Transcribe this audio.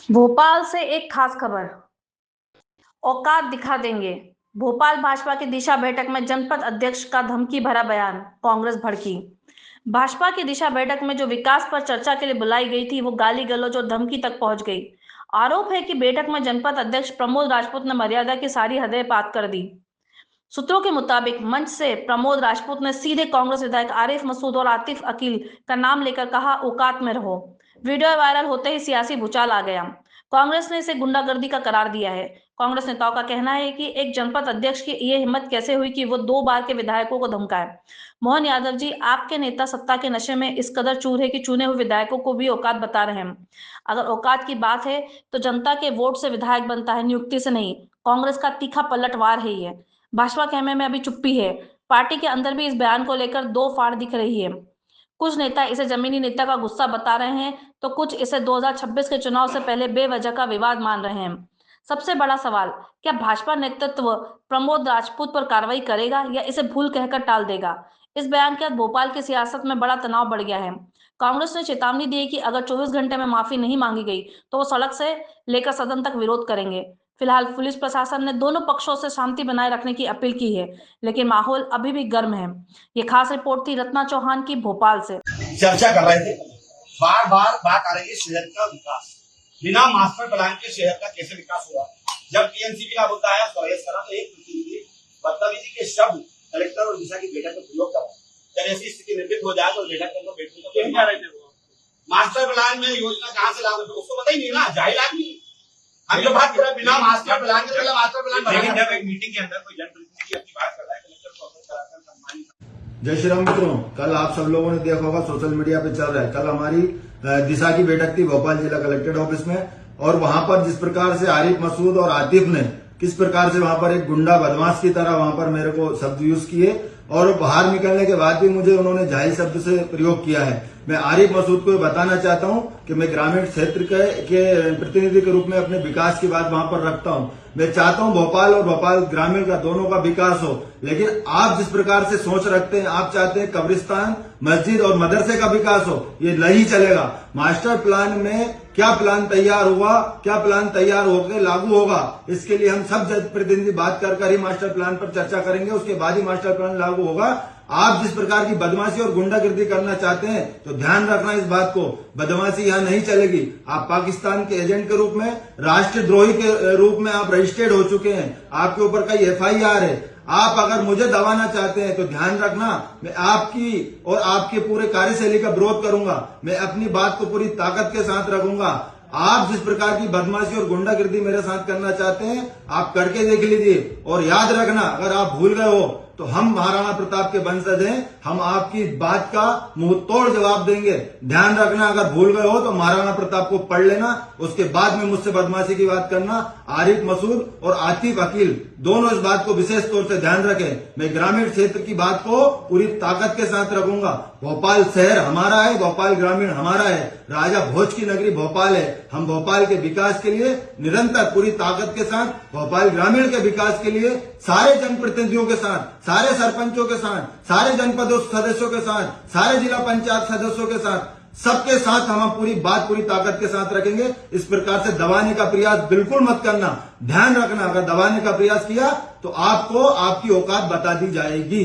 भोपाल से एक खास खबर। औकात दिखा देंगे। भोपाल भाजपा की दिशा बैठक में जनपद अध्यक्ष का धमकी भरा बयान, कांग्रेस भड़की। भाजपा की दिशा बैठक में जो विकास पर चर्चा के लिए बुलाई गई थी, वो गाली गलौज और धमकी तक पहुंच गई। आरोप है कि बैठक में जनपद अध्यक्ष प्रमोद राजपूत ने मर्यादा की सारी हदें पार कर दी। सूत्रों के मुताबिक मंच से प्रमोद राजपूत ने सीधे कांग्रेस विधायक आरिफ मसूद और आतिफ अकील का नाम लेकर कहा, औकात में रहो। वीडियो वायरल होते ही सियासी भूचाल आ गया। कांग्रेस ने इसे गुंडागर्दी का करार दिया है। कांग्रेस नेताओं का कहना है कि एक जनपद अध्यक्ष की ये हिम्मत कैसे हुई कि वो 2 बार के विधायकों को धमकाए। मोहन यादव जी, आपके नेता सत्ता के नशे में इस कदर चूर है कि चुने हुए विधायकों को भी औकात बता रहे हैं। अगर औकात की बात है तो जनता के वोट से विधायक बनता है, नियुक्ति से नहीं। कांग्रेस का तीखा पलटवार है ये। भाजपा कहने में अभी चुप्पी है। पार्टी के अंदर भी इस बयान को लेकर दो फाड़ दिख रही है। कुछ नेता इसे जमीनी नेता का गुस्सा बता रहे हैं, तो कुछ इसे 2026 के चुनाव से पहले बेवजह का विवाद मान रहे हैं। सबसे बड़ा सवाल, क्या भाजपा नेतृत्व प्रमोद राजपूत पर कार्रवाई करेगा या इसे भूल कहकर टाल देगा? इस बयान के बाद भोपाल की सियासत में बड़ा तनाव बढ़ गया है। कांग्रेस ने चेतावनी दी है कि अगर 24 घंटे में माफी नहीं मांगी गई तो वो सड़क से लेकर सदन तक विरोध करेंगे। फिलहाल पुलिस प्रशासन ने दोनों पक्षों से शांति बनाए रखने की अपील की है, लेकिन माहौल अभी भी गर्म है। ये खास रिपोर्ट थी रत्ना चौहान की भोपाल से। चर्चा कर रहे थे, बार बार बात आ रही है शहर का विकास। बिना मास्टर प्लान के शहर का कैसे विकास होगा? जब टीएनसीपी का मुद्दा आया स्वागत करा तो एक प्रतिनिधि बदतमीजी के शब्द कलेक्टर और दिशा की बैठक में प्रयोग करा। जब ऐसी स्थिति निर्मित हो जाए तो बैठक के अंदर बैठने को क्या रहे थे? मास्टर प्लान में योजना कहाँ से लागू होगी उसको पता ही नहीं ना, जाहिल आदमी। हम जो बात कर रहे हैं बिना मास्टर प्लान के, मतलब मास्टर प्लान, लेकिन जब एक मीटिंग के अंदर कोई जनप्रतिनिधि अपनी बात कर रहा है, कलेक्टर को अवगत कराकर सम्मानित। जय श्री राम मित्रों, कल आप सब लोगों ने देखा होगा सोशल मीडिया पे चल रहा है। कल हमारी दिशा की बैठक थी भोपाल जिला कलेक्टेड ऑफिस में, और वहां पर जिस प्रकार से आरिफ मसूद और आतिफ ने किस प्रकार से वहां पर एक गुंडा बदमाश की तरह वहां पर मेरे को शब्द यूज किए, और बाहर निकलने के बाद भी मुझे उन्होंने जाहिल शब्द से प्रयोग किया है। मैं आरिफ मसूद को बताना चाहता हूं कि मैं ग्रामीण क्षेत्र के प्रतिनिधि के रूप में अपने विकास की बात वहां पर रखता हूं। मैं चाहता हूं भोपाल और भोपाल ग्रामीण का दोनों का विकास हो, लेकिन आप जिस प्रकार से सोच रखते हैं, आप चाहते हैं कब्रिस्तान, मस्जिद और मदरसे का विकास हो, ये नहीं चलेगा। मास्टर प्लान में क्या प्लान तैयार हुआ, क्या प्लान तैयार होकर लागू होगा, इसके लिए हम सब प्रतिनिधि बात कर ही मास्टर प्लान पर चर्चा करेंगे, उसके बाद ही मास्टर प्लान लागू होगा। आप जिस प्रकार की बदमाशी और गुंडागिर्दी करना चाहते हैं तो ध्यान रखना इस बात को, बदमाशी यहाँ नहीं चलेगी। आप पाकिस्तान के एजेंट के रूप में, राष्ट्रद्रोही के रूप में आप रजिस्टर्ड हो चुके हैं, आपके ऊपर कई FIR है। आप अगर मुझे दबाना चाहते हैं तो ध्यान रखना, मैं आपकी और आपके पूरे कार्यशैली का विरोध करूंगा। मैं अपनी बात को पूरी ताकत के साथ रखूंगा। आप जिस प्रकार की बदमाशी और गुंडागिर्दी मेरे साथ करना चाहते हैं, आप करके देख लीजिए। और याद रखना, अगर आप भूल गए हो तो हम महाराणा प्रताप के वंशज हैं, हम आपकी बात का मुंह तोड़ जवाब देंगे। ध्यान रखना, अगर भूल गए हो तो महाराणा प्रताप को पढ़ लेना, उसके बाद में मुझसे बदमाशी की बात करना। आरिफ मसूद और आतिफ अकील दोनों इस बात को विशेष तौर से ध्यान रखें। मैं ग्रामीण क्षेत्र की बात को पूरी ताकत के साथ रखूंगा। भोपाल शहर हमारा है, भोपाल ग्रामीण हमारा है, राजा भोज की नगरी भोपाल है। हम भोपाल के विकास के लिए निरंतर पूरी ताकत के साथ, भोपाल ग्रामीण के विकास के लिए सारे जनप्रतिनिधियों के साथ, सारे सरपंचों के साथ, सारे जनपद सदस्यों के साथ, सारे जिला पंचायत सदस्यों के साथ, सबके साथ हम पूरी बात पूरी ताकत के साथ रखेंगे। इस प्रकार से दबाने का प्रयास बिल्कुल मत करना। ध्यान रखना, अगर दबाने का प्रयास किया तो आपको आपकी औकात बता दी जाएगी।